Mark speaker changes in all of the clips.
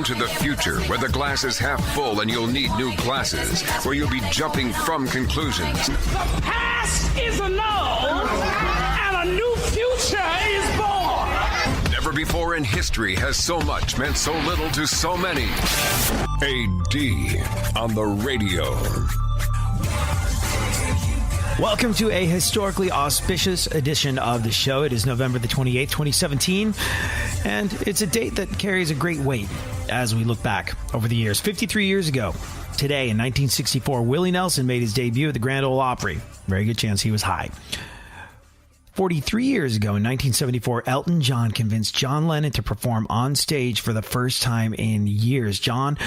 Speaker 1: Welcome to the future, where the glass is half full and you'll need new glasses, where you'll be jumping from conclusions.
Speaker 2: The past is annulled, and a new future is born.
Speaker 1: Never before in history has so much meant so little to so many. AD on the radio.
Speaker 3: Welcome to a historically auspicious edition of the show. It is November the 28th, 2017, and it's a date that carries a great weight as we look back over the years. 53 years ago, today in 1964, Willie Nelson made his debut at the Grand Ole Opry. Very good chance he was high. 43 years ago, in 1974, Elton John convinced John Lennon to perform on stage for the first time in years. John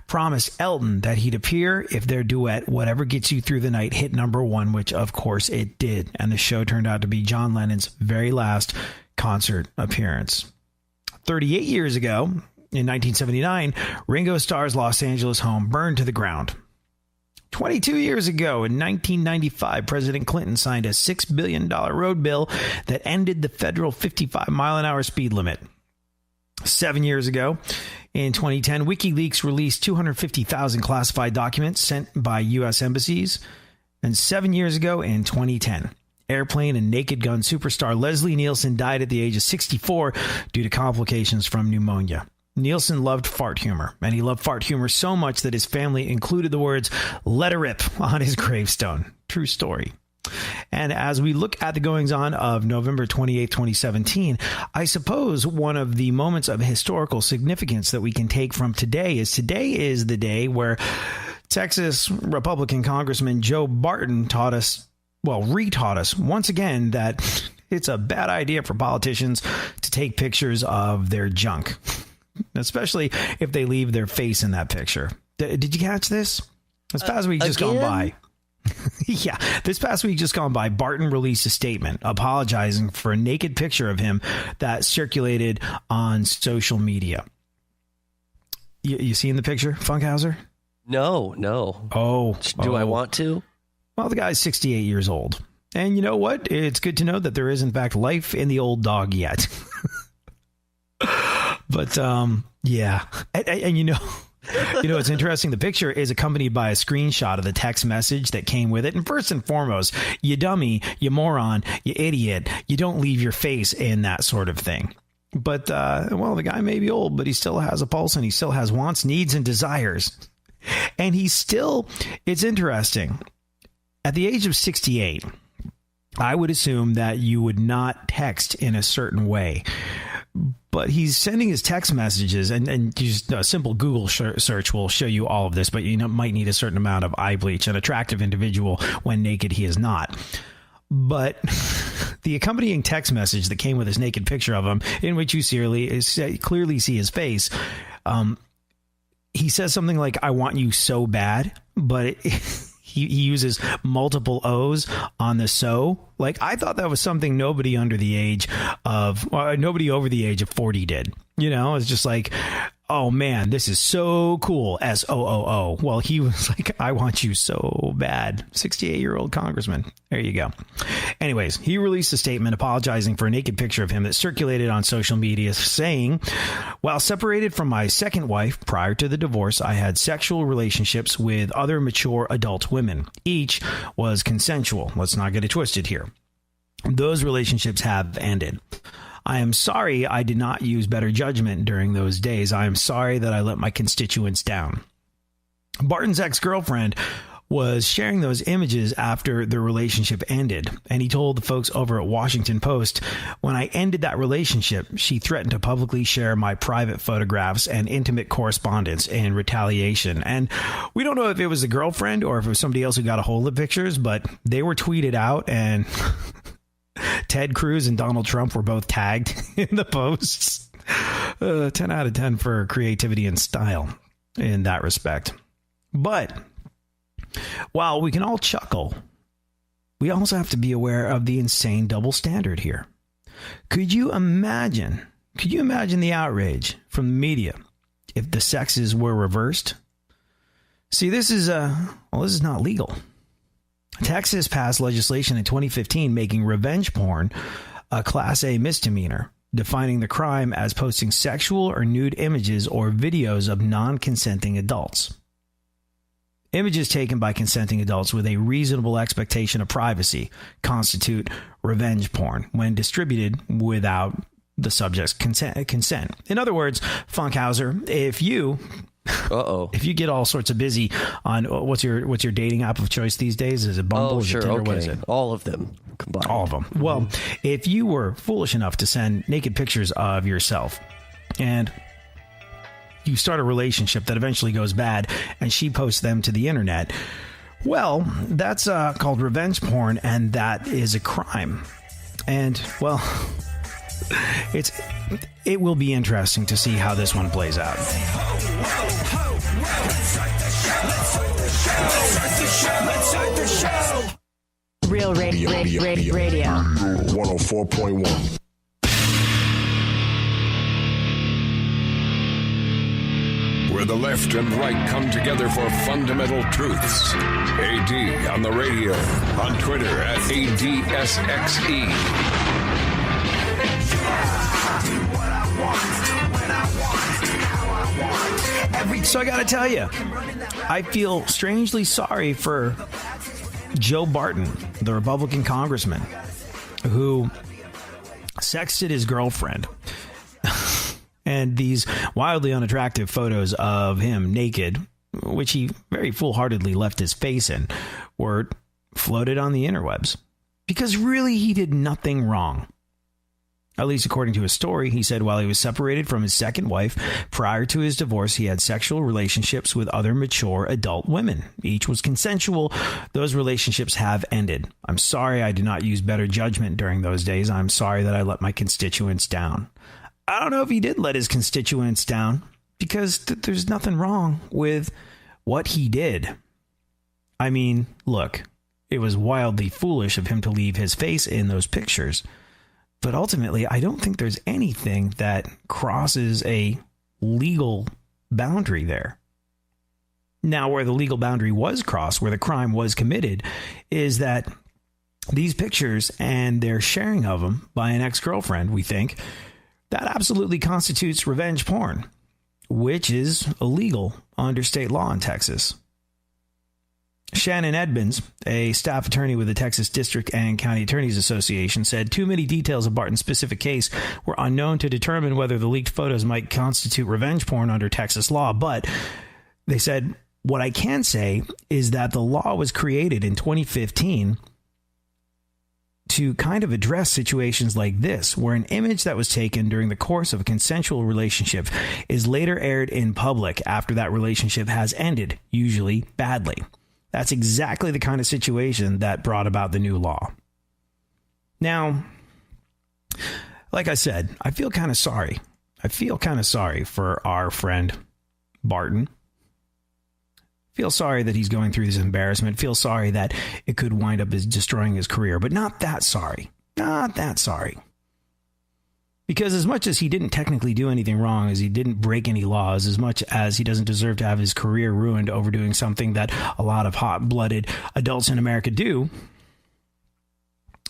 Speaker 3: promised Elton that he'd appear if their duet, Whatever Gets You Through the Night, hit number one, which of course it did. And the show turned out to be John Lennon's very last concert appearance. 38 years ago, in 1979, Ringo Starr's Los Angeles home burned to the ground. 22 years ago, in 1995, President Clinton signed a $6 billion road bill that ended the federal 55-mile-an-hour speed limit. 7 years ago, in 2010, WikiLeaks released 250,000 classified documents sent by U.S. embassies. And 7 years ago, in 2010, Airplane and Naked Gun superstar Leslie Nielsen died at the age of 64 due to complications from pneumonia. Nielsen loved fart humor, and he loved fart humor so much that his family included the words, "Let her rip," on his gravestone. True story. And as we look at the goings-on of November 28, 2017, I suppose one of the moments of historical significance that we can take from today is the day where Texas Republican Congressman Joe Barton retaught us once again that it's a bad idea for politicians to take pictures of their junk, especially if they leave their face in that picture. Did you catch this? This past week just gone by. Yeah, this past week just gone by, Barton released a statement apologizing for a naked picture of him that circulated on social media. You seen the picture, Funkhouser?
Speaker 4: No. Do I want to?
Speaker 3: Well, the guy's 68 years old. And you know what? It's good to know that there is, in fact, life in the old dog yet. But, yeah. And you know, it's interesting. The picture is accompanied by a screenshot of the text message that came with it. And first and foremost, you dummy, you moron, you idiot, you don't leave your face in that sort of thing. But, the guy may be old, but he still has a pulse and he still has wants, needs, and desires. And it's interesting. At the age of 68, I would assume that you would not text in a certain way. But he's sending his text messages, and just a simple Google search will show you all of this, but you might need a certain amount of eye bleach. An attractive individual, when naked, he is not. But the accompanying text message that came with his naked picture of him, in which you clearly see his face, he says something like, "I want you so bad," but he uses multiple O's on the "so." Like, I thought that was something nobody over the age of 40 did. It's just like, oh man, this is so cool. SOOO. Well, he was like, "I want you so bad." 68-year-old congressman. There you go. Anyways, he released a statement apologizing for a naked picture of him that circulated on social media, saying, "While separated from my second wife prior to the divorce, I had sexual relationships with other mature adult women. Each was consensual. Let's not get it twisted here. Those relationships have ended. I am sorry I did not use better judgment during those days. I am sorry that I let my constituents down." Barton's ex-girlfriend was sharing those images after the relationship ended, and he told the folks over at Washington Post, "When I ended that relationship, she threatened to publicly share my private photographs and intimate correspondence in retaliation." And we don't know if it was the girlfriend or if it was somebody else who got a hold of the pictures, but they were tweeted out, and Ted Cruz and Donald Trump were both tagged in the posts. 10 out of 10 for creativity and style in that respect. But while we can all chuckle, we also have to be aware of the insane double standard here. Could you imagine the outrage from the media if the sexes were reversed? See, this is not legal. Texas passed legislation in 2015 making revenge porn a Class A misdemeanor. defining the crime as posting sexual or nude images or videos of non-consenting adults. Images taken by consenting adults with a reasonable expectation of privacy constitute revenge porn when distributed without the subject's consent. In other words, Funkhouser, if you get all sorts of busy on what's your dating app of choice these days? Is it Bumble?
Speaker 4: Oh,
Speaker 3: is
Speaker 4: sure.
Speaker 3: it Tinder?
Speaker 4: Okay.
Speaker 3: What is it?
Speaker 4: All of them combined.
Speaker 3: All of them. Well, if you were foolish enough to send naked pictures of yourself and you start a relationship that eventually goes bad and she posts them to the internet, well, that's called revenge porn, and that is a crime. And, well, it will be interesting to see how this one plays out.
Speaker 5: Real radio.
Speaker 6: 104.1.
Speaker 1: Where the left and right come together for fundamental truths. AD on the radio, on Twitter at ADSXE.
Speaker 3: So I gotta tell you, I feel strangely sorry for Joe Barton, the Republican congressman, who sexted his girlfriend. And these wildly unattractive photos of him naked, which he very foolhardily left his face in, were floated on the interwebs. Because really, he did nothing wrong. At least according to his story, he said while he was separated from his second wife, prior to his divorce, he had sexual relationships with other mature adult women. Each was consensual. Those relationships have ended. I'm sorry I did not use better judgment during those days. I'm sorry that I let my constituents down. I don't know if he did let his constituents down, because there's nothing wrong with what he did. I mean, look, it was wildly foolish of him to leave his face in those pictures. But ultimately, I don't think there's anything that crosses a legal boundary there. Now, where the legal boundary was crossed, where the crime was committed, is that these pictures and their sharing of them by an ex-girlfriend, we think, that absolutely constitutes revenge porn, which is illegal under state law in Texas. Shannon Edmonds, a staff attorney with the Texas District and County Attorneys Association, said too many details of Barton's specific case were unknown to determine whether the leaked photos might constitute revenge porn under Texas law. But they said, what I can say is that the law was created in 2015 to kind of address situations like this, where an image that was taken during the course of a consensual relationship is later aired in public after that relationship has ended, usually badly. That's exactly the kind of situation that brought about the new law. Now, like I said, I feel kind of sorry. I feel kind of sorry for our friend Barton. Feel sorry that he's going through this embarrassment. Feel sorry that it could wind up as destroying his career, but not that sorry. Not that sorry. Because as much as he didn't technically do anything wrong, as he didn't break any laws, as much as he doesn't deserve to have his career ruined over doing something that a lot of hot-blooded adults in America do,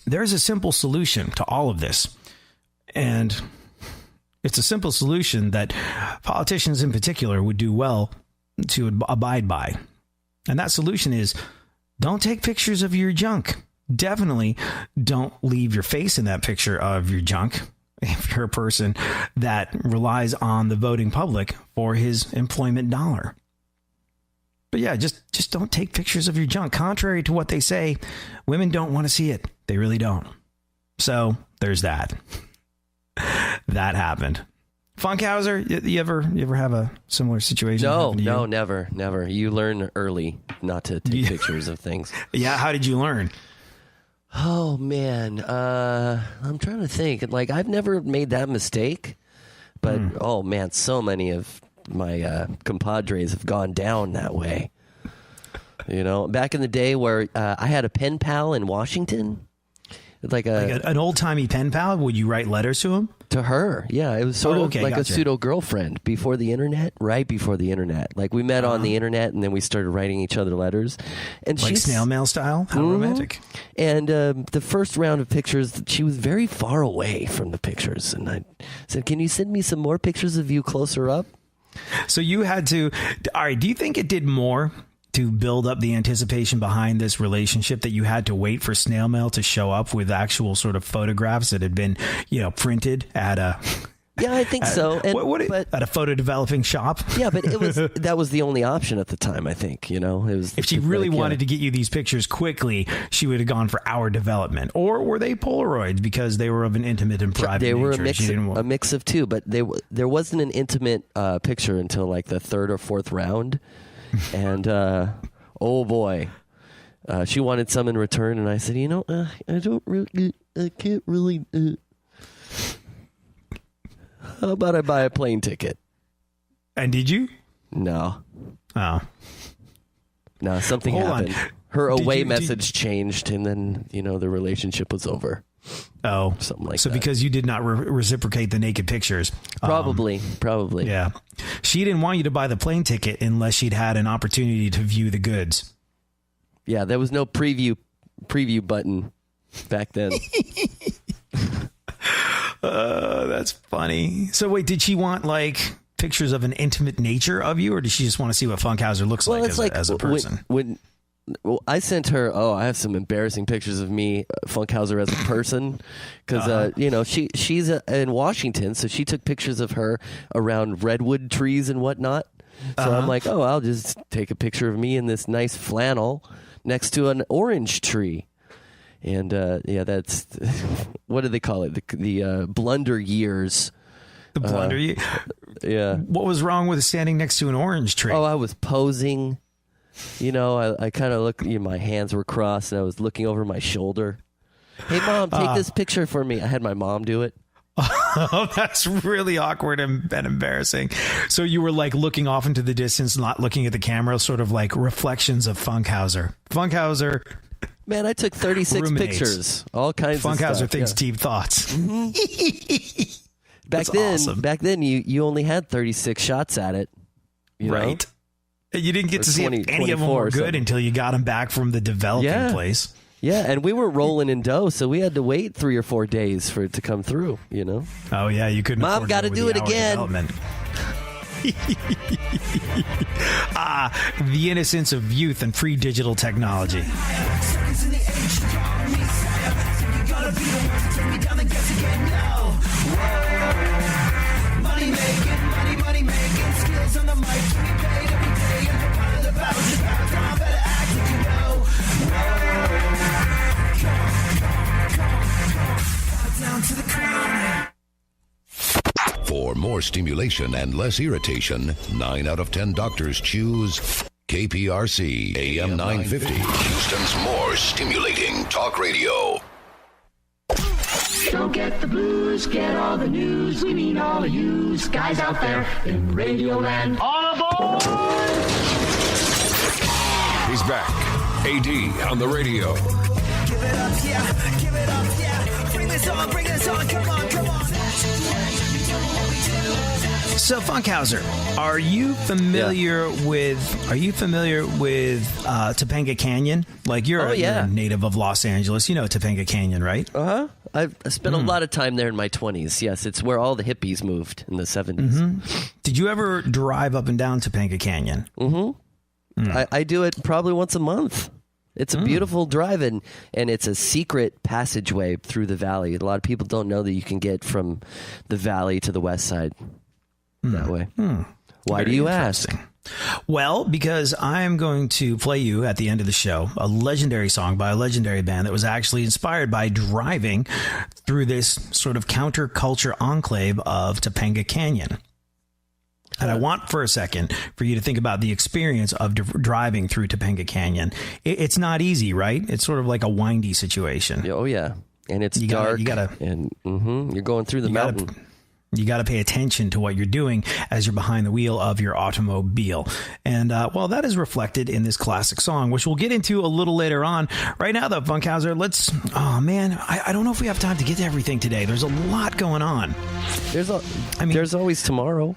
Speaker 3: there's a simple solution to all of this. And it's a simple solution that politicians in particular would do well to abide by. And that solution is, don't take pictures of your junk. Definitely don't leave your face in that picture of your junk if you're a person that relies on the voting public for his employment dollar. But yeah, just don't take pictures of your junk. Contrary to what they say, women don't want to see it. They really don't. So there's that. That happened. Funkhouser, you ever have a similar situation?
Speaker 4: No, never. You learn early not to take pictures of things.
Speaker 3: Yeah, how did you learn?
Speaker 4: Oh, man. I'm trying to think. Like, I've never made that mistake. But, oh, man, so many of my compadres have gone down that way. You know, back in the day where I had a pen pal in Washington. Like
Speaker 3: an old-timey pen pal? Would you write letters to him?
Speaker 4: To her, yeah. It was sort of like
Speaker 3: gotcha.
Speaker 4: a pseudo-girlfriend before the internet, right before the internet. Like, we met on the internet, and then we started writing each other letters. And
Speaker 3: like snail mail style? How romantic.
Speaker 4: And the first round of pictures, she was very far away from the pictures. And I said, can you send me some more pictures of you closer up?
Speaker 3: So you had to... All right, do you think it did more to build up the anticipation behind this relationship that you had to wait for snail mail to show up with actual sort of photographs that had been, printed at a...
Speaker 4: Yeah, I think so. And,
Speaker 3: at a photo developing shop?
Speaker 4: Yeah, but that was the only option at the time, I think, It was
Speaker 3: if she really wanted to get you these pictures quickly, she would have gone for hour development. Or were they Polaroids because they were of an intimate and private nature?
Speaker 4: They were a mix of two, but there wasn't an intimate picture until like the third or fourth round. And oh boy, she wanted some in return, and I said, I can't really. How about I buy a plane ticket?
Speaker 3: And did you?
Speaker 4: No.
Speaker 3: Oh.
Speaker 4: No, something happened. Her away message changed, and then the relationship was over.
Speaker 3: Oh,
Speaker 4: something like that.
Speaker 3: So because you did not reciprocate the naked pictures.
Speaker 4: Probably.
Speaker 3: Yeah. She didn't want you to buy the plane ticket unless she'd had an opportunity to view the goods.
Speaker 4: Yeah, there was no preview button back then.
Speaker 3: That's funny. So wait, did she want like pictures of an intimate nature of you, or did she just want to see what Funkhouser looks like as a person?
Speaker 4: Well, I sent her. I have some embarrassing pictures of me, Funkhouser, as a person, because she's in Washington, so she took pictures of her around redwood trees and whatnot. So I'm like, I'll just take a picture of me in this nice flannel next to an orange tree, and that's what do they call it? The blunder years.
Speaker 3: The blunder years.
Speaker 4: Yeah.
Speaker 3: What was wrong with standing next to an orange tree?
Speaker 4: I was posing. I kind of looked, my hands were crossed, and I was looking over my shoulder. Hey, Mom, take this picture for me. I had my mom do it.
Speaker 3: Oh, that's really awkward and embarrassing. So you were like looking off into the distance, not looking at the camera, sort of like reflections of Funkhouser. Funkhouser.
Speaker 4: Man, I took 36
Speaker 3: roommates.
Speaker 4: Pictures. All kinds of stuff.
Speaker 3: Funkhouser thinks deep thoughts.
Speaker 4: Mm-hmm. Back then, you only had 36 shots at it.
Speaker 3: Right. You didn't get to see if any of them were good until you got them back from the developing place.
Speaker 4: Yeah, and we were rolling in dough, so we had to wait 3 or 4 days for it to come through,
Speaker 3: Oh, yeah, you couldn't.
Speaker 4: Mom, got to do it again.
Speaker 3: The innocence of youth and free digital technology. Money making skills on the mic.
Speaker 1: For more stimulation and less irritation, 9 out of 10 doctors choose KPRC AM 950. Houston's more stimulating talk radio.
Speaker 2: Don't get the blues, get all the news. We mean all of you guys out there in Radioland. All aboard!
Speaker 1: He's back. AD on the radio.
Speaker 6: Give it up, yeah. Give it up, yeah. Bring this on. Come on.
Speaker 3: So Funkhouser, are you familiar with Topanga Canyon? Like you're a native of Los Angeles. You know Topanga Canyon, right?
Speaker 4: I've spent a lot of time there in my 20s. Yes, it's where all the hippies moved in the 70s.
Speaker 3: Mm-hmm. Did you ever drive up and down Topanga Canyon?
Speaker 4: Mm-hmm. I do it probably once a month. It's a beautiful drive, and it's a secret passageway through the valley. A lot of people don't know that you can get from the valley to the west side that way. Why do you ask?
Speaker 3: Well, because I'm going to play you at the end of the show a legendary song by a legendary band that was actually inspired by driving through this sort of counterculture enclave of Topanga Canyon. And I want for a second for you to think about the experience of driving through Topanga Canyon. It's not easy, right? It's sort of like a windy situation.
Speaker 4: Oh, yeah. And it's dark.
Speaker 3: You gotta,
Speaker 4: and you're going through the mountain.
Speaker 3: You got to pay attention to what you're doing as you're behind the wheel of your automobile. And, well, that is reflected in this classic song, which we'll get into a little later on. Right now, though, Funkhouser, I don't know if we have time to get to everything today. There's a lot going on.
Speaker 4: There's always tomorrow.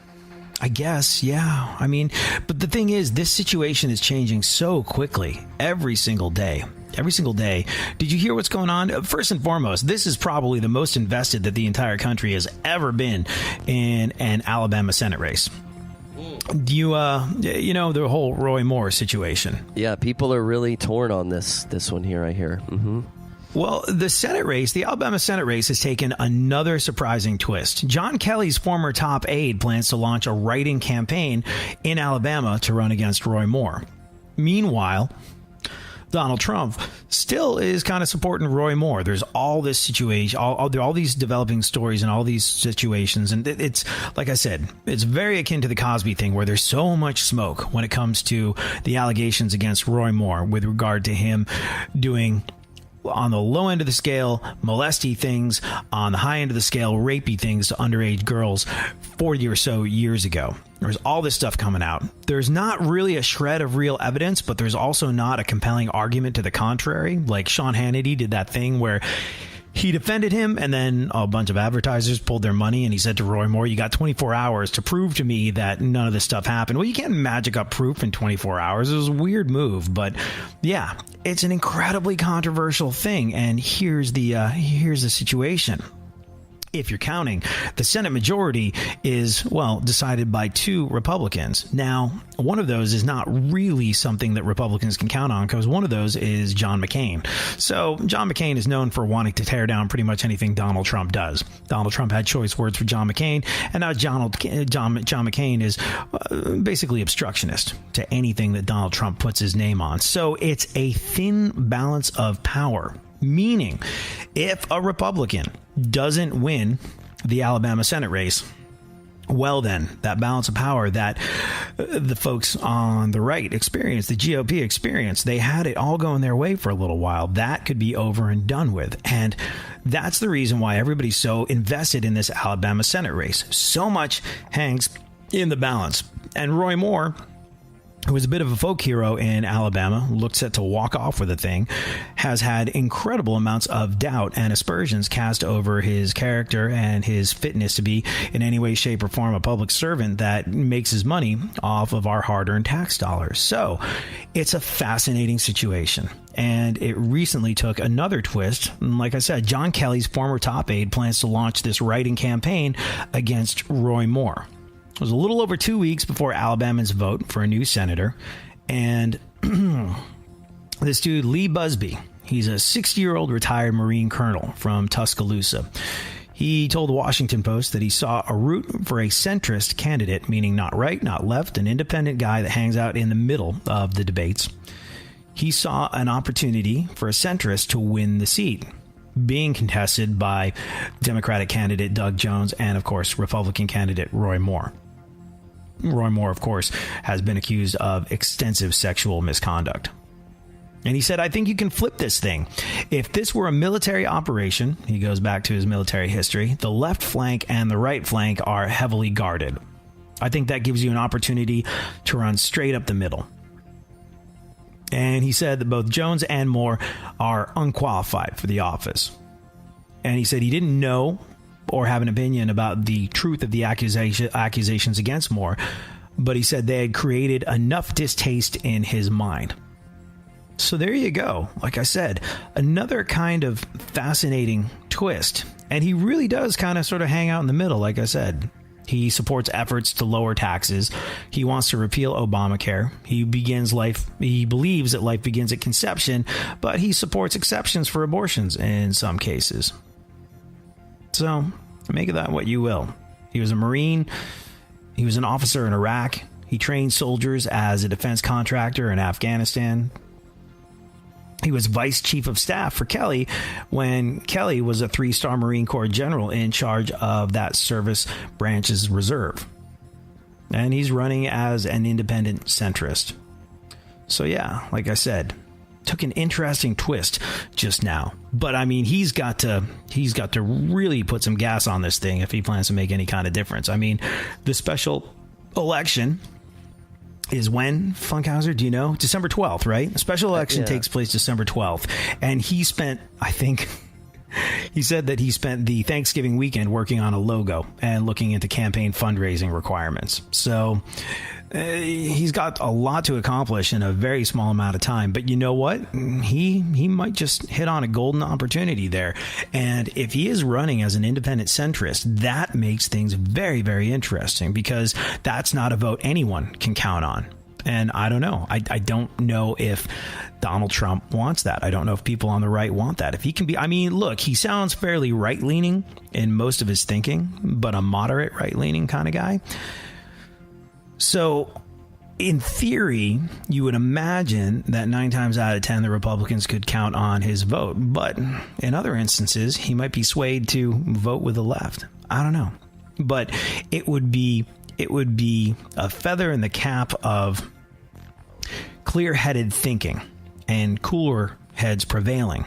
Speaker 3: I guess, yeah. I mean, but the thing is, this situation is changing so quickly every single day. Every single day. Did you hear what's going on? First and foremost, this is probably the most invested that the entire country has ever been in an Alabama Senate race. Do you know, the whole Roy Moore situation?
Speaker 4: Yeah, people are really torn on this one here, I hear. Mm-hmm.
Speaker 3: Well, the Alabama Senate race has taken another surprising twist. John Kelly's former top aide plans to launch a write-in campaign in Alabama to run against Roy Moore. Meanwhile, Donald Trump still is kind of supporting Roy Moore. There's all this situation, all these developing stories and all these situations. And it's, like I said, it's very akin to the Cosby thing, where there's so much smoke when it comes to the allegations against Roy Moore with regard to him doing, on the low end of the scale, molesty things, on the high end of the scale, rapey things to underage girls 40 or so years ago. There's all this stuff coming out. There's not really a shred of real evidence, but there's also not a compelling argument to the contrary. Like Sean Hannity did that thing where he defended him, and then a bunch of advertisers pulled their money, and he said to Roy Moore, you got 24 hours to prove to me that none of this stuff happened. Well, you can't magic up proof in 24 hours. It was a weird move, but yeah, it's an incredibly controversial thing. And here's the situation. If you're counting, the Senate majority is, well, decided by 2 Republicans. Now, one of those is not really something that Republicans can count on, because one of those is John McCain. So John McCain is known for wanting to tear down pretty much anything Donald Trump does. Donald Trump had choice words for John McCain, and now John McCain is basically obstructionist to anything that Donald Trump puts his name on. So it's a thin balance of power. Meaning, if a Republican doesn't win the Alabama Senate race, well then, that balance of power that the folks on the right experienced, the GOP experienced, they had it all going their way for a little while. That could be over and done with. And that's the reason why everybody's so invested in this Alabama Senate race. So much hangs in the balance. And Roy Moore, who was a bit of a folk hero in Alabama, looked set to walk off with the thing, has had incredible amounts of doubt and aspersions cast over his character and his fitness to be in any way, shape, or form a public servant that makes his money off of our hard-earned tax dollars. So it's a fascinating situation. And it recently took another twist. Like I said, John Kelly's former top aide plans to launch this write-in campaign against Roy Moore. It was a little over 2 weeks before Alabamans vote for a new senator. And this dude, Lee Busby, he's a 60-year-old retired Marine colonel from Tuscaloosa. He told the Washington Post that he saw a route for a centrist candidate, meaning not right, not left, an independent guy that hangs out in the middle of the debates. He saw an opportunity for a centrist to win the seat, being contested by Democratic candidate Doug Jones and, of course, Republican candidate Roy Moore. Roy Moore, of course, has been accused of extensive sexual misconduct. And he said, I think you can flip this thing. If this were a military operation, he goes back to his military history, the left flank and the right flank are heavily guarded. I think that gives you an opportunity to run straight up the middle. And he said that both Jones and Moore are unqualified for the office. And he said he didn't know or have an opinion about the truth of the accusations against Moore, but he said they had created enough distaste in his mind. So there you go. Like I said, another kind of fascinating twist. And he really does kind of sort of hang out in the middle, like I said. He supports efforts to lower taxes. He wants to repeal Obamacare. He believes that life begins at conception, but he supports exceptions for abortions in some cases. So make of that what you will. He was a Marine. He was an officer in Iraq. He trained soldiers as a defense contractor in Afghanistan. He was vice chief of staff for Kelly when Kelly was a 3-star Marine Corps general in charge of that service branch's reserve. And he's running as an independent centrist. So yeah, like I said, took an interesting twist just now. But I mean, he's got to really put some gas on this thing if he plans to make any kind of difference. I mean, the special election is when, Funkhouser, do you know? December 12th, right? The special election takes place December 12th. And he spent, I think, he said that he spent the Thanksgiving weekend working on a logo and looking into campaign fundraising requirements. So he's got a lot to accomplish in a very small amount of time. But you know what? He might just hit on a golden opportunity there. And if he is running as an independent centrist, that makes things very, very interesting, because that's not a vote anyone can count on. And I don't know. I don't know if Donald Trump wants that. I don't know if people on the right want that. If he can be, I mean, look, he sounds fairly right-leaning in most of his thinking, but a moderate right-leaning kind of guy. So in theory, you would imagine that 9 times out of 10, the Republicans could count on his vote. But in other instances, he might be swayed to vote with the left. I don't know. But it would be a feather in the cap of clear-headed thinking and cooler heads prevailing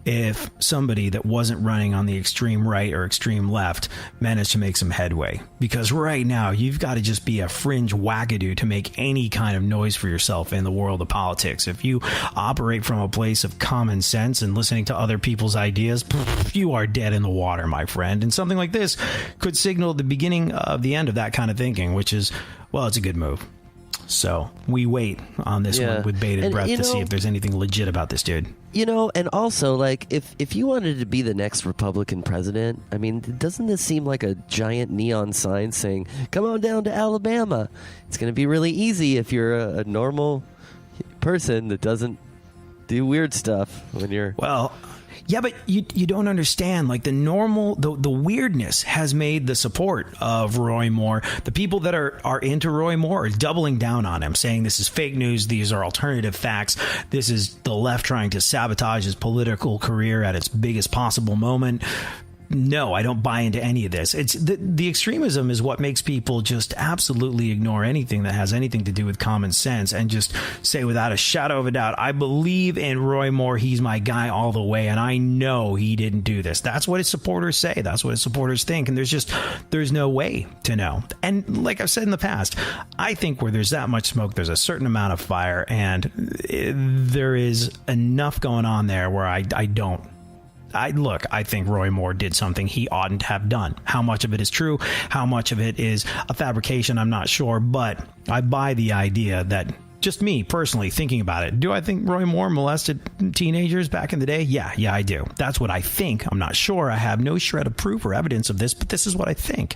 Speaker 3: if somebody that wasn't running on the extreme right or extreme left managed to make some headway. Because right now, you've got to just be a fringe wackadoo to make any kind of noise for yourself in the world of politics. If you operate from a place of common sense and listening to other people's ideas, you are dead in the water, my friend. And something like this could signal the beginning of the end of that kind of thinking, which is, well, it's a good move. So we wait on this one with bated breath to see if there's anything legit about this dude.
Speaker 4: You know, and also, like, if you wanted to be the next Republican president, I mean, doesn't this seem like a giant neon sign saying, come on down to Alabama? It's going to be really easy if you're a normal person that doesn't do weird stuff when you're...
Speaker 3: Well... Yeah, but you don't understand. Like, the weirdness has made the support of Roy Moore. The people that are into Roy Moore are doubling down on him, saying this is fake news. These are alternative facts. This is the left trying to sabotage his political career at its biggest possible moment. No, I don't buy into any of this. It's the extremism is what makes people just absolutely ignore anything that has anything to do with common sense and just say without a shadow of a doubt, I believe in Roy Moore. He's my guy all the way. And I know he didn't do this. That's what his supporters say. That's what his supporters think. And there's no way to know. And like I've said in the past, I think where there's that much smoke, there's a certain amount of fire. And there is enough going on there where I think Roy Moore did something he oughtn't to have done. How much of it is true? How much of it is a fabrication? I'm not sure, but I buy the idea that, just me personally thinking about it, do I think Roy Moore molested teenagers back in the day? Yeah, I do. That's what I think. I'm not sure. I have no shred of proof or evidence of this, but this is what I think.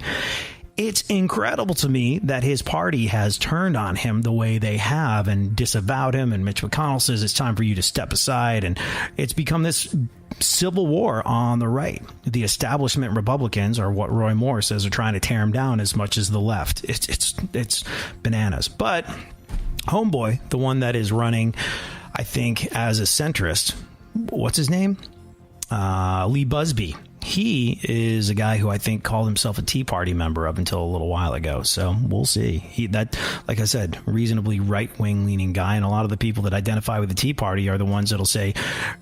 Speaker 3: It's incredible to me that his party has turned on him the way they have and disavowed him. And Mitch McConnell says it's time for you to step aside. And it's become this civil war on the right. The establishment Republicans are what Roy Moore says are trying to tear him down as much as the left. It's bananas. But homeboy, the one that is running, I think, as a centrist, what's his name? Lee Busby. He is a guy who I think called himself a Tea Party member up until a little while ago. So we'll see. Like I said, reasonably right-wing leaning guy. And a lot of the people that identify with the Tea Party are the ones that'll say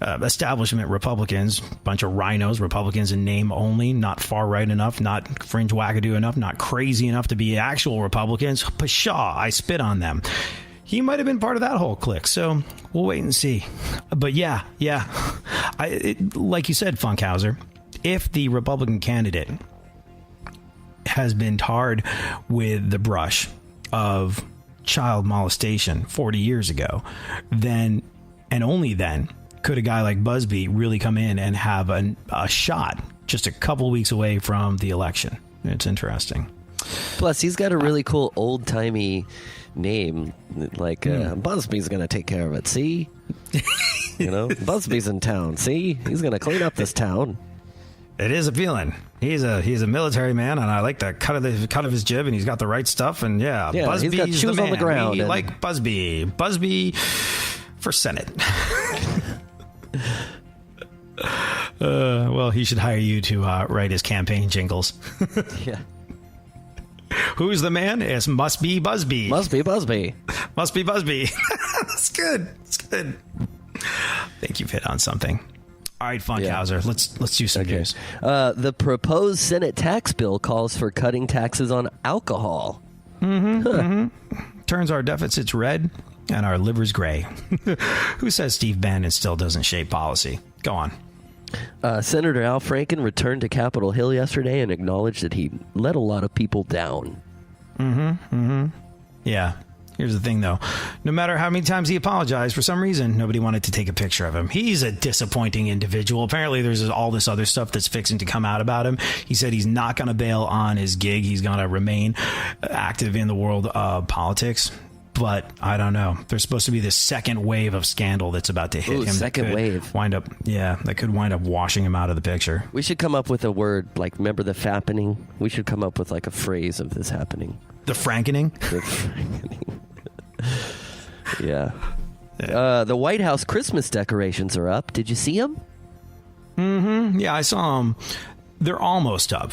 Speaker 3: establishment Republicans, bunch of rhinos, Republicans in name only, not far right enough, not fringe wackadoo enough, not crazy enough to be actual Republicans. Pshaw, I spit on them. He might have been part of that whole clique, so we'll wait and see. But yeah. Like you said, Funkhouser, if the Republican candidate has been tarred with the brush of child molestation 40 years ago, then, and only then, could a guy like Busby really come in and have a shot just a couple weeks away from the election. It's interesting.
Speaker 4: Plus, he's got a really cool old-timey name, like Busby's gonna take care of it. See, Busby's in town. See, he's gonna clean up this town.
Speaker 3: It is appealing. He's a military man, and I like the cut of his jib, and he's got the right stuff. And Busby's
Speaker 4: he's got shoes on the ground.
Speaker 3: We like Busby for Senate. Well, he should hire you to write his campaign jingles.
Speaker 4: Yeah.
Speaker 3: Who's the man? It must be Busby.
Speaker 4: Must be Busby.
Speaker 3: Must be Busby. That's good. It's good. think you've hit on something. All right, Funkhouser, let's do some news.
Speaker 4: The proposed Senate tax bill calls for cutting taxes on alcohol.
Speaker 3: Turns our deficits red and our livers gray. Who says Steve Bannon still doesn't shape policy? Go on.
Speaker 4: Senator Al Franken returned to Capitol Hill yesterday and acknowledged that he let a lot of people down.
Speaker 3: Yeah. Here's the thing, though. No matter how many times he apologized, for some reason, nobody wanted to take a picture of him. He's a disappointing individual. Apparently, there's all this other stuff that's fixing to come out about him. He said he's not going to bail on his gig. He's going to remain active in the world of politics. But I don't know. There's supposed to be this second wave of scandal that's about to hit him.
Speaker 4: Second wave.
Speaker 3: That could wind up washing him out of the picture.
Speaker 4: We should come up with a word, like, remember the fappening? We should come up with, like, a phrase of this happening.
Speaker 3: The Frankening?
Speaker 4: The Frankening. Yeah. The White House Christmas decorations are up. Did you see them?
Speaker 3: Yeah, I saw them. They're almost up.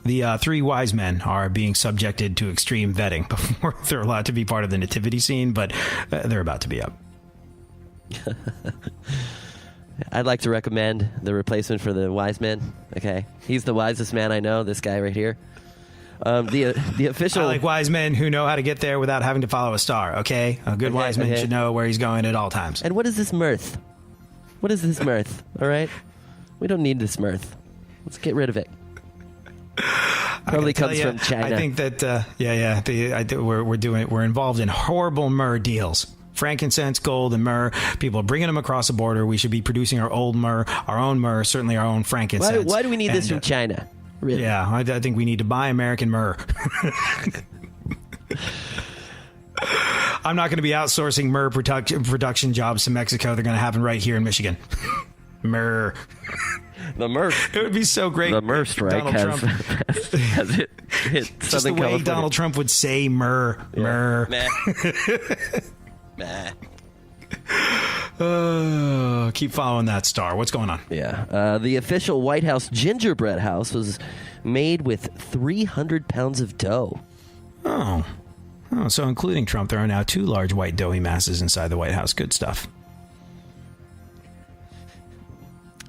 Speaker 3: The three wise men are being subjected to extreme vetting before they're allowed to be part of the nativity scene, but they're about to be up.
Speaker 4: I'd like to recommend the replacement for the wise men. Okay. He's the wisest man I know, this guy right here. The official...
Speaker 3: I like wise men who know how to get there without having to follow a star, okay? A good wise man should know where he's going at all times.
Speaker 4: And what is this mirth? What is this mirth? All right? We don't need this mirth. Let's get rid of it. Probably comes from China.
Speaker 3: I think that, we're involved in horrible myrrh deals. Frankincense, gold, and myrrh. People are bringing them across the border. We should be producing our own myrrh, certainly our own frankincense.
Speaker 4: Why do we need this from China? Really?
Speaker 3: Yeah, I think we need to buy American myrrh. I'm not going to be outsourcing myrrh production jobs to Mexico. They're going to happen right here in Michigan. Myrrh.
Speaker 4: The myrrh.
Speaker 3: It would be so great.
Speaker 4: The myrrh strike has hit
Speaker 3: just
Speaker 4: Southern
Speaker 3: the way
Speaker 4: California.
Speaker 3: Donald Trump would say myrrh. Yeah. Myrrh. Keep following that star. What's going on?
Speaker 4: Yeah. The official White House gingerbread house was made with 300 pounds of dough.
Speaker 3: Oh, so including Trump, there are now 2 large white doughy masses inside the White House. Good stuff.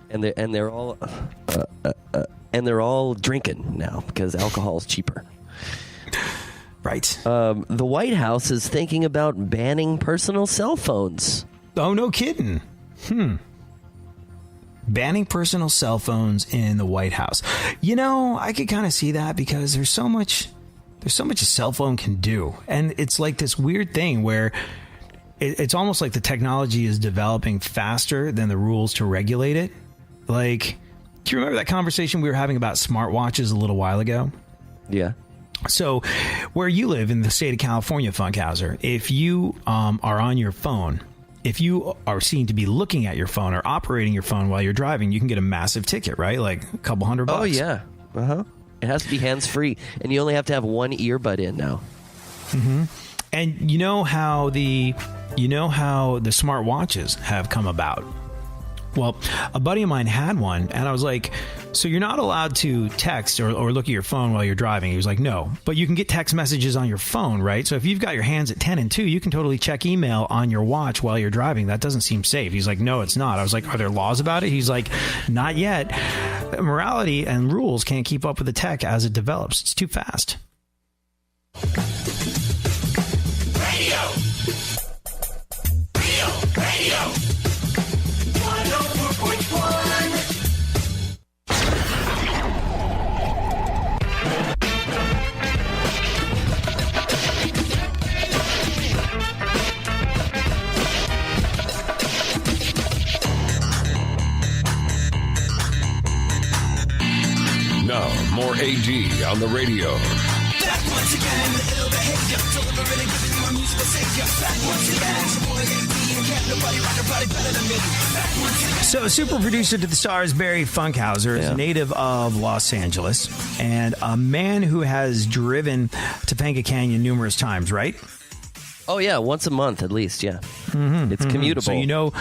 Speaker 4: And they're all drinking now because alcohol is cheaper.
Speaker 3: Right.
Speaker 4: The White House is thinking about banning personal cell phones.
Speaker 3: Oh, no kidding. Banning personal cell phones in the White House. You know, I could kind of see that because there's so much a cell phone can do. And it's like this weird thing where it's almost like the technology is developing faster than the rules to regulate it. Like, do you remember that conversation we were having about smartwatches a little while ago?
Speaker 4: Yeah.
Speaker 3: So where you live in the state of California, Funkhouser, if you are on your phone, if you are seen to be looking at your phone or operating your phone while you're driving, you can get a massive ticket, right? Like a couple $100.
Speaker 4: Oh, yeah. Uh-huh. It has to be hands-free, and you only have to have one earbud in now.
Speaker 3: Mm-hmm. And you know how the smartwatches have come about? Well, a buddy of mine had one, and I was like, so you're not allowed to text or look at your phone while you're driving? He was like, no, but you can get text messages on your phone, right? So if you've got your hands at 10 and 2, you can totally check email on your watch while you're driving. That doesn't seem safe. He's like, no, it's not. I was like, are there laws about it? He's like, not yet. Morality and rules can't keep up with the tech as it develops. It's too fast.
Speaker 6: Radio.
Speaker 1: Now, more AD on the radio.
Speaker 6: Back once again, the ill behavior. Delivering and giving you a musical savior. Back once again, it's your boy AD, and can't nobody rock a body better than me. Back once again.
Speaker 3: So, super producer to the stars, Barry Funkhouser, is a native of Los Angeles and a man who has driven Topanga Canyon numerous times, right?
Speaker 4: Oh, yeah, once a month at least, yeah. It's commutable.
Speaker 3: So, you know,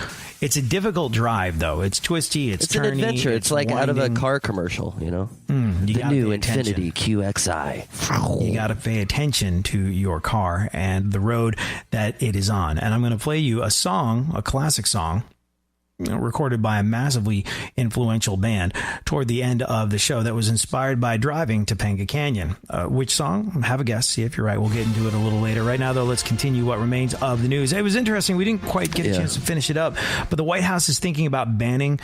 Speaker 3: it's a difficult drive, though. It's twisty, it's turny.
Speaker 4: It's an adventure. It's like
Speaker 3: winding.
Speaker 4: out of a car commercial, you know? The new Infiniti QXI.
Speaker 3: You got to pay attention to your car and the road that it is on. And I'm going to play you a song, a classic song. recorded by a massively influential band toward the end of the show that was inspired by driving to Topanga Canyon. Which song? Have a guess. See if you're right. We'll get into it a little later. Right now, though, let's continue what remains of the news. It was interesting. We didn't quite get a chance to finish it up, but the White House is thinking about banning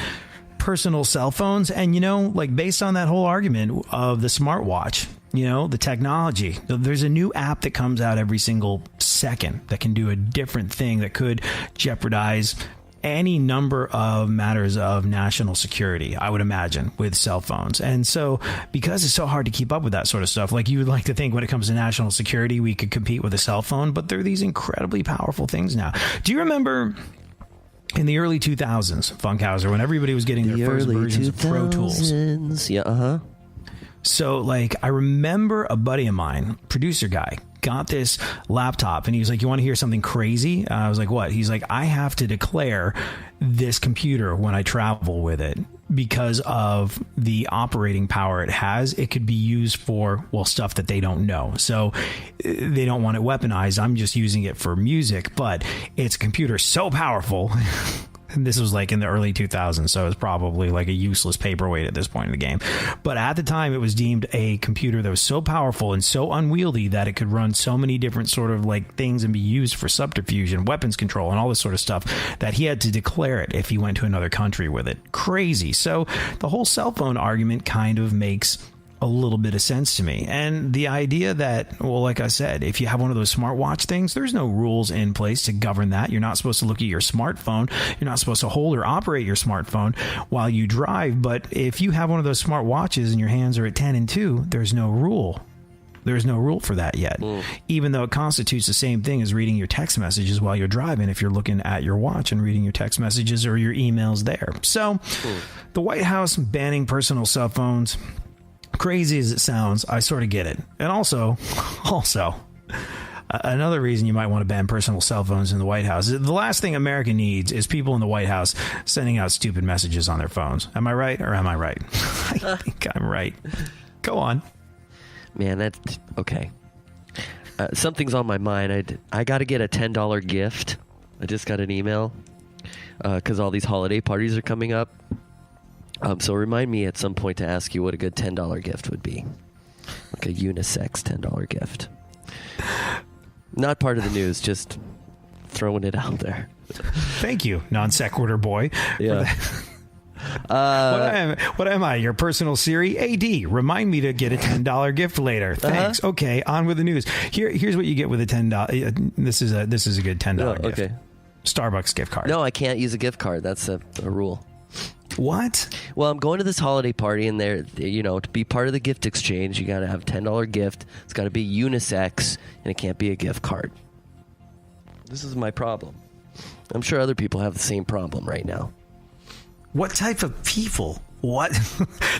Speaker 3: personal cell phones. And, like based on that whole argument of the smartwatch, the technology, there's a new app that comes out every single second that can do a different thing that could jeopardize any number of matters of national security, I would imagine, with cell phones. And so because it's so hard to keep up with that sort of stuff, like you would like to think when it comes to national security, we could compete with a cell phone, but they're these incredibly powerful things now. Do you remember in the early 2000s, Funkhouser, when everybody was getting their first versions of Pro Tools?
Speaker 4: Yeah,
Speaker 3: So, I remember a buddy of mine, producer guy, got this laptop and he was like, you want to hear something crazy? I was like, what? He's like, I have to declare this computer when I travel with it because of the operating power it has. It could be used for, stuff that they don't know. So they don't want it weaponized. I'm just using it for music, but it's a computer so powerful. And this was in the early 2000s, so it's probably a useless paperweight at this point in the game. But at the time, it was deemed a computer that was so powerful and so unwieldy that it could run so many different sort of things and be used for subterfuge and weapons control and all this sort of stuff that he had to declare it if he went to another country with it. Crazy. So the whole cell phone argument kind of makes a little bit of sense to me. And the idea that, like I said, if you have one of those smartwatch things, there's no rules in place to govern that. You're not supposed to look at your smartphone. You're not supposed to hold or operate your smartphone while you drive. But if you have one of those smartwatches and your hands are at 10 and 2, there's no rule. There's no rule for that yet, even though it constitutes the same thing as reading your text messages while you're driving if you're looking at your watch and reading your text messages or your emails there. So the White House banning personal cell phones, crazy as it sounds, I sort of get it. And also, another reason you might want to ban personal cell phones in the White House is the last thing America needs is people in the White House sending out stupid messages on their phones. Am I right or am I right? I think I'm right. Go on.
Speaker 4: Man, that's okay. Something's on my mind. I got to get a $10 gift. I just got an email because all these holiday parties are coming up. So remind me at some point to ask you what a good $10 gift would be. Like a unisex $10 gift. Not part of the news, just throwing it out there.
Speaker 3: Thank you, non sequitur boy.
Speaker 4: Yeah.
Speaker 3: What am I? Your personal Siri? AD, remind me to get a $10 gift later. Thanks. Okay, on with the news. Here's what you get with a $10. This is a good $10 gift. Okay. Starbucks gift card.
Speaker 4: No, I can't use a gift card. That's a rule.
Speaker 3: What?
Speaker 4: Well, I'm going to this holiday party, and there, to be part of the gift exchange, you got to have a $10 gift. It's got to be unisex, and it can't be a gift card. This is my problem. I'm sure other people have the same problem right now.
Speaker 3: What type of people? What?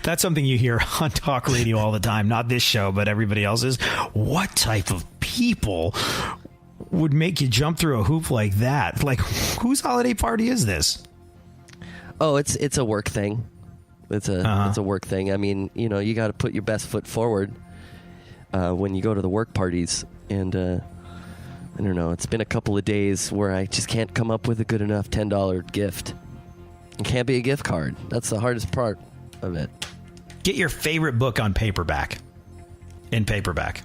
Speaker 3: That's something you hear on talk radio all the time. Not this show, but everybody else's. What type of people would make you jump through a hoop like that? Whose holiday party is this?
Speaker 4: Oh, it's a work thing. It's a work thing. I mean, you got to put your best foot forward when you go to the work parties. And I don't know. It's been a couple of days where I just can't come up with a good enough $10 gift. It can't be a gift card. That's the hardest part of it.
Speaker 3: Get your favorite book on paperback. In paperback.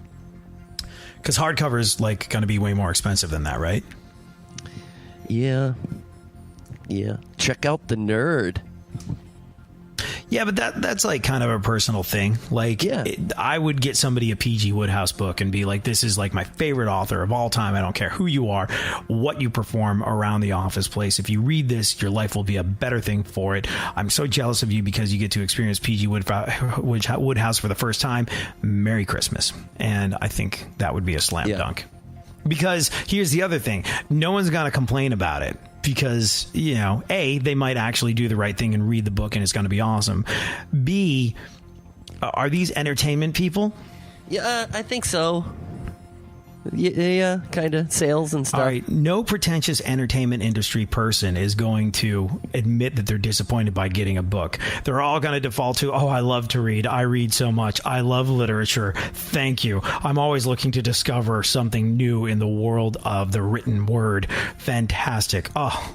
Speaker 3: Because hardcover is going to be way more expensive than that, right?
Speaker 4: Yeah. Check out The Nerd.
Speaker 3: Yeah, but that's kind of a personal thing. I would get somebody a P.G. Wodehouse book and be like, this is my favorite author of all time. I don't care who you are, what you perform around the office place. If you read this, your life will be a better thing for it. I'm so jealous of you because you get to experience P.G. Wodehouse for the first time. Merry Christmas. And I think that would be a slam dunk. Because here's the other thing. No one's going to complain about it. Because, A, they might actually do the right thing and read the book and it's going to be awesome. B, are these entertainment people?
Speaker 4: Yeah, I think so. Yeah, kind of. Sales and stuff.
Speaker 3: All right. No pretentious entertainment industry person is going to admit that they're disappointed by getting a book. They're all going to default to, I love to read. I read so much. I love literature. Thank you. I'm always looking to discover something new in the world of the written word. Fantastic. Oh,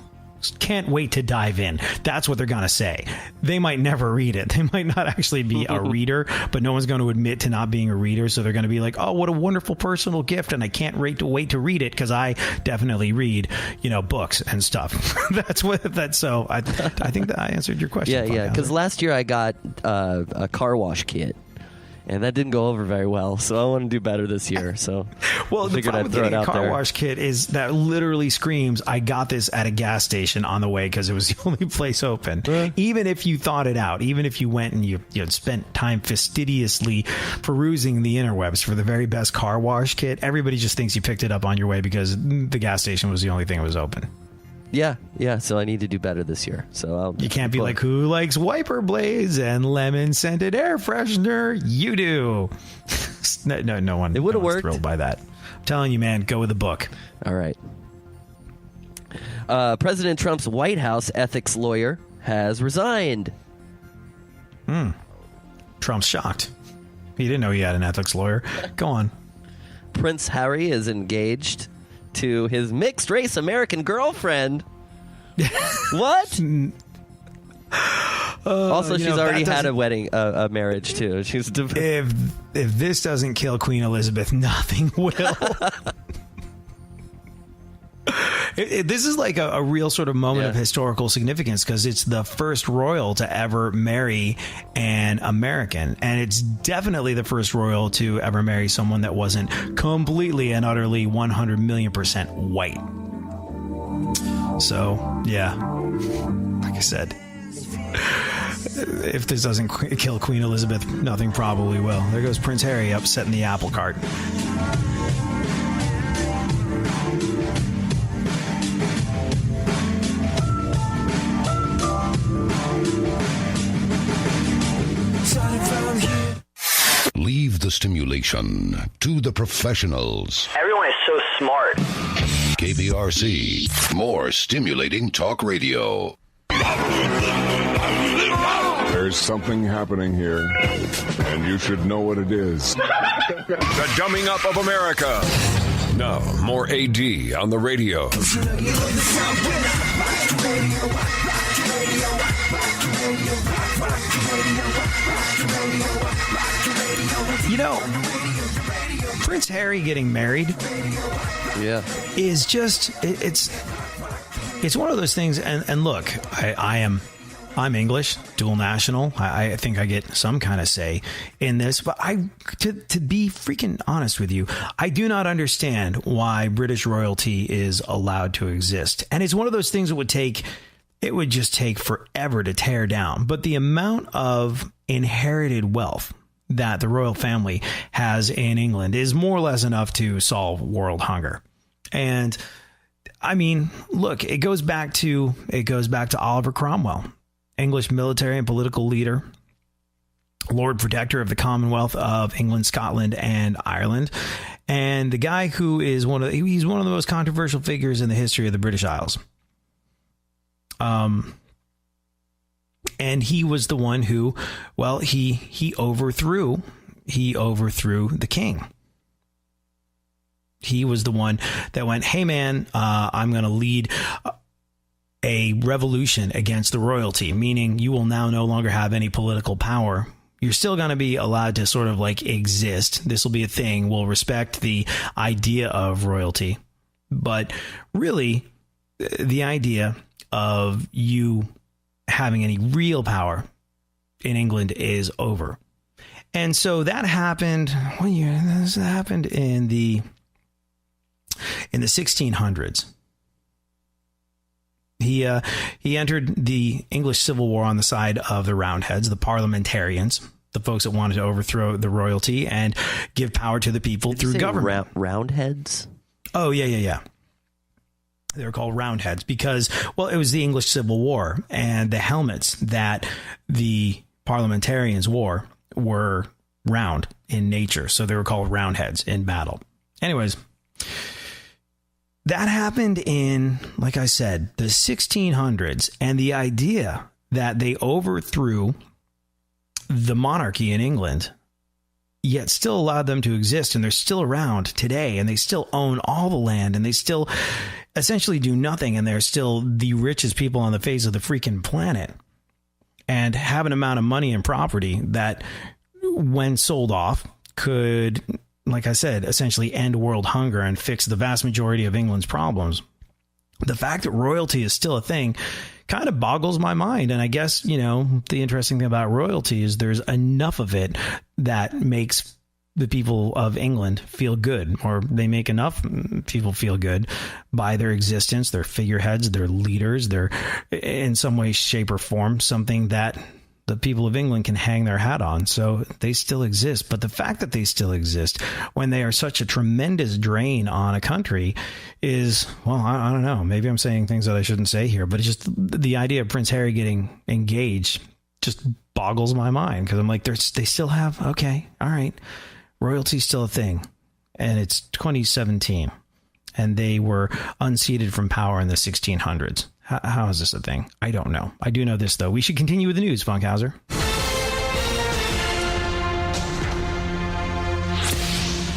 Speaker 3: can't wait to dive in. That's what they're going to say. They might never read it. They might not actually be a reader, but no one's going to admit to not being a reader. So they're going to be like, oh, what a wonderful personal gift. And I can't wait to read it because I definitely read, books and stuff. So I think that I answered your question.
Speaker 4: Yeah. Because last year I got a car wash kit. And that didn't go over very well, so I want to do better this year. So,
Speaker 3: well, the problem with getting a car wash kit is that literally screams, "I got this at a gas station on the way because it was the only place open." Even if you thought it out, even if you went and you spent time fastidiously perusing the interwebs for the very best car wash kit, everybody just thinks you picked it up on your way because the gas station was the only thing that was open.
Speaker 4: Yeah. So I need to do better this year. So
Speaker 3: you can't be like, who likes wiper blades and lemon scented air freshener? You do. No one.
Speaker 4: It would have worked.
Speaker 3: Thrilled by that. I'm telling you, man. Go with the book.
Speaker 4: All right. President Trump's White House ethics lawyer has resigned.
Speaker 3: Trump's shocked. He didn't know he had an ethics lawyer. Go on.
Speaker 4: Prince Harry is engaged to his mixed race American girlfriend. What? Also, she's already had a wedding, a marriage too. She's
Speaker 3: if this doesn't kill Queen Elizabeth, nothing will. This is like a real sort of moment of historical significance because it's the first royal to ever marry an American. And it's definitely the first royal to ever marry someone that wasn't completely and utterly 100 million% white. So, yeah, like I said, if this doesn't kill Queen Elizabeth, nothing probably will. There goes Prince Harry upsetting the apple cart.
Speaker 1: Leave the stimulation to the professionals.
Speaker 7: Everyone is so smart.
Speaker 1: KPRC, more stimulating talk radio.
Speaker 8: There's something happening here, and you should know what it is.
Speaker 9: The dumbing up of America. Now, more AD on the radio.
Speaker 3: Prince Harry getting married is just it's one of those things. And look, I'm English, dual national. I think I get some kind of say in this, but to be freaking honest with you, I do not understand why British royalty is allowed to exist. And it's one of those things that it would just take forever to tear down. But the amount of inherited wealth that the royal family has in England is more or less enough to solve world hunger. And I mean, look, it goes back to Oliver Cromwell, English military and political leader, Lord Protector of the Commonwealth of England, Scotland, and Ireland, and the guy who is he's one of the most controversial figures in the history of the British Isles. And he was the one who, well, he overthrew the king. He was the one that went, hey, man, I'm going to lead a revolution against the royalty, meaning you will now no longer have any political power. You're still going to be allowed to sort of like exist. This will be a thing. We'll respect the idea of royalty. But really, the idea of you having any real power in England is over. And so that happened. What year? This happened in the 1600s. He entered the English Civil War on the side of the Roundheads, the parliamentarians, the folks that wanted to overthrow the royalty and give power to the people through government.
Speaker 4: Roundheads?
Speaker 3: Oh, yeah. They were called Roundheads because, well, it was the English Civil War, and the helmets that the parliamentarians wore were round in nature, so they were called Roundheads in battle. Anyways, that happened in, like I said, the 1600s, and the idea that they overthrew the monarchy in England yet still allowed them to exist, and they're still around today, and they still own all the land, and they still essentially do nothing, and they're still the richest people on the face of the freaking planet, and have an amount of money and property that, when sold off, could, like I said, essentially end world hunger and fix the vast majority of England's problems. The fact that royalty is still a thing kind of boggles my mind. And I guess, you know, the interesting thing about royalty is there's enough of it that makes the people of England feel good, or they make enough people feel good by their existence, their figureheads, their leaders, their, in some way, shape or form, something that the people of England can hang their hat on. So they still exist. But the fact that they still exist when they are such a tremendous drain on a country is, well, I don't know. Maybe I'm saying things that I shouldn't say here, but it's just the idea of Prince Harry getting engaged just boggles my mind, because I'm like, they still have, okay, all right, royalty's still a thing. And it's 2017. And they were unseated from power in the 1600s. How is this a thing? I don't know. I do know this, though. We should continue with the news, Funkhouser.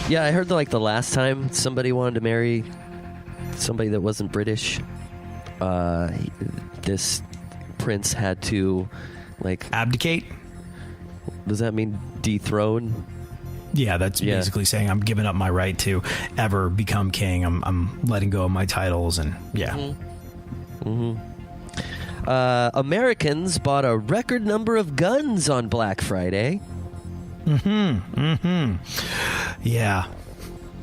Speaker 4: Yeah, I heard that, like, the last time somebody wanted to marry somebody that wasn't British, this prince had to, like...
Speaker 3: abdicate?
Speaker 4: Does that mean dethrone?
Speaker 3: Yeah, that's basically saying I'm giving up my right to ever become king. I'm letting go of my titles, and yeah.
Speaker 4: Americans bought a record number of guns on Black Friday.
Speaker 3: Yeah.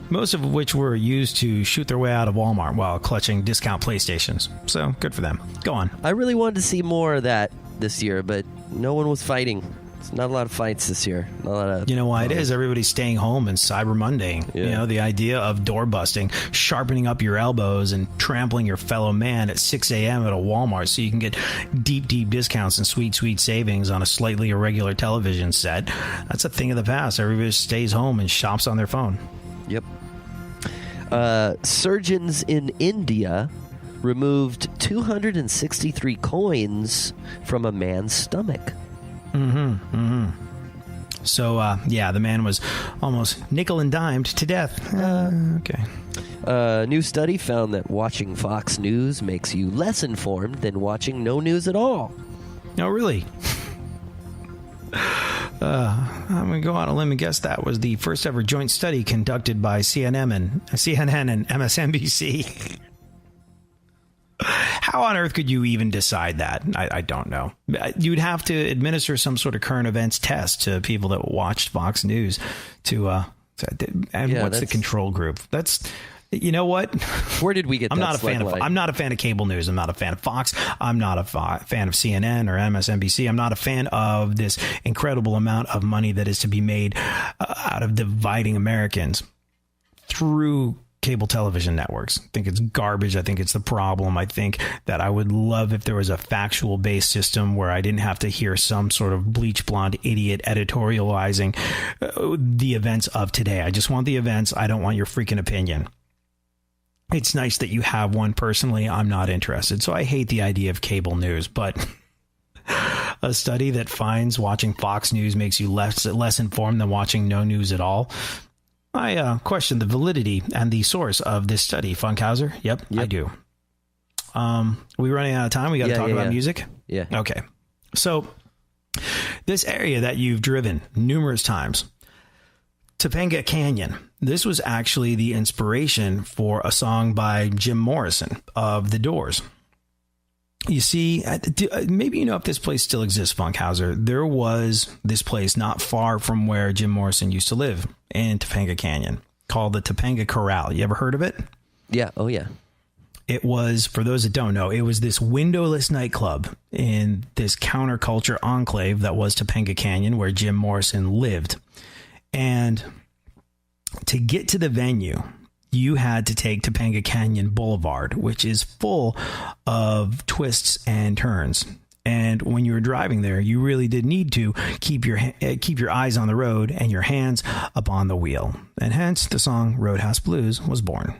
Speaker 3: Most of which were used to shoot their way out of Walmart while clutching discount PlayStations. So, good for them. Go on.
Speaker 4: I really wanted to see more of that this year, but no one was fighting. Not a lot of fights this year. Not a lot of,
Speaker 3: you know why it is? Everybody's staying home and Cyber Mondaying.
Speaker 4: Yeah.
Speaker 3: You know, the idea of door busting, sharpening up your elbows and trampling your fellow man at 6 a.m. at a Walmart so you can get deep, deep discounts and sweet, sweet savings on a slightly irregular television set. That's a thing of the past. Everybody stays home and shops on their phone.
Speaker 4: Yep. Surgeons in India removed 263 coins from a man's stomach.
Speaker 3: So, yeah, the man was almost nickel and dimed to death. Okay.
Speaker 4: A new study found that watching Fox News makes you less informed than watching no news at all.
Speaker 3: No, really? I'm going to go out on a limb and guess that was the first ever joint study conducted by CNN and MSNBC. How on earth could you even decide that? I don't know. You'd have to administer some sort of current events test to people that watched Fox News what's the control group? That's, you know what?
Speaker 4: Where did we get
Speaker 3: I'm
Speaker 4: that?
Speaker 3: I'm not a fan of cable news. I'm not a fan of Fox. I'm not a fan of CNN or MSNBC. I'm not a fan of this incredible amount of money that is to be made out of dividing Americans through cable television networks. I think it's garbage. I think it's the problem. I think that I would love if there was a factual based system where I didn't have to hear some sort of bleach blonde idiot editorializing the events of today. I just want the events. I don't want your freaking opinion. It's nice that you have one. Personally, I'm not interested. So I hate the idea of cable news, but a study that finds watching Fox News makes you less informed than watching no news at all. I question the validity and the source of this study, Funkhouser. Yep, I do. We running out of time? We got to talk about music?
Speaker 4: Yeah.
Speaker 3: Okay. So this area that you've driven numerous times, Topanga Canyon, this was actually the inspiration for a song by Jim Morrison of The Doors. You see, maybe you know if this place still exists, Funkhouser. There was this place not far from where Jim Morrison used to live in Topanga Canyon called the Topanga Corral. You ever heard of it?
Speaker 4: Yeah. Oh, yeah.
Speaker 3: It was, for those that don't know, it was this windowless nightclub in this counterculture enclave that was Topanga Canyon where Jim Morrison lived. And to get to the venue, you had to take Topanga Canyon Boulevard, which is full of twists and turns. And when you were driving there, you really did need to keep your eyes on the road and your hands upon the wheel. And hence the song Roadhouse Blues was born.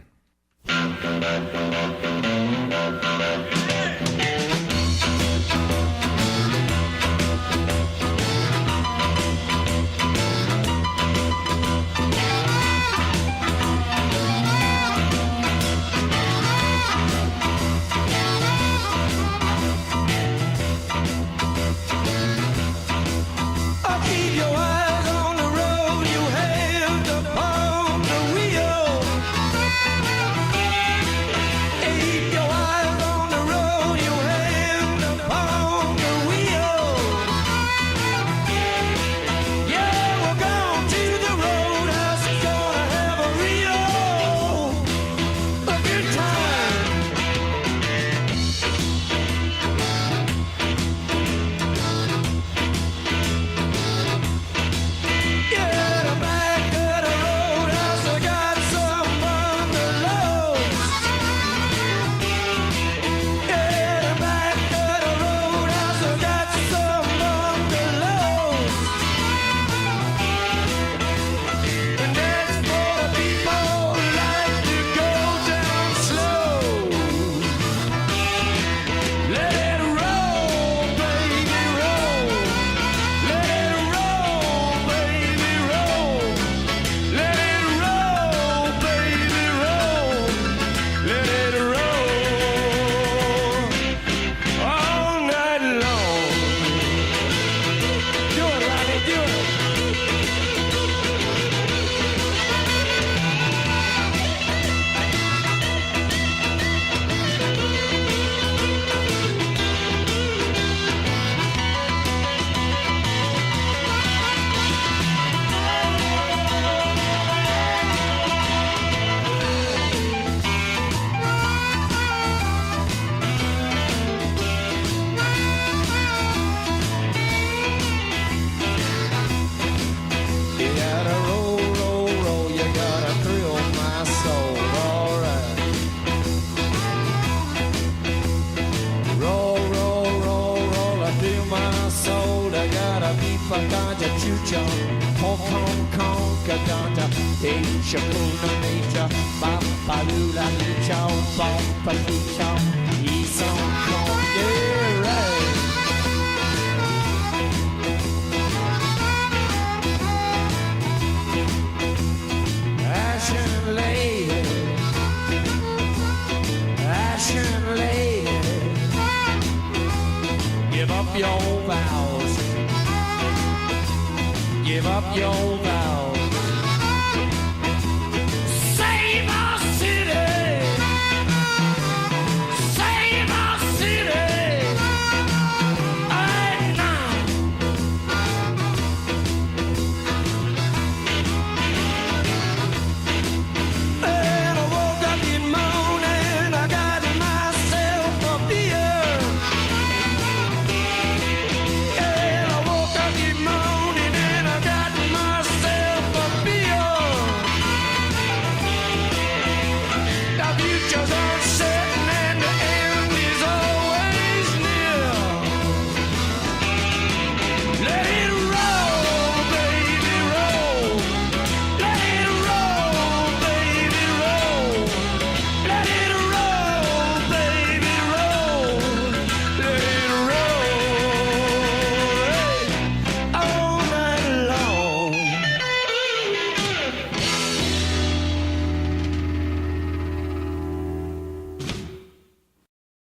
Speaker 2: do it. You gotta roll, roll, roll. You gotta thrill my soul. All right. Roll, roll, roll, roll. I feel my soul. I gotta be for ganja chucho. Hong Kong, Kong, ganja. Asia, Puna, Nature. Papa, Lula, Lichao, Papa, Lichao. He's on Kong, yeah, right. Ashen lady, ashen lady, give up your vows, give up your vows.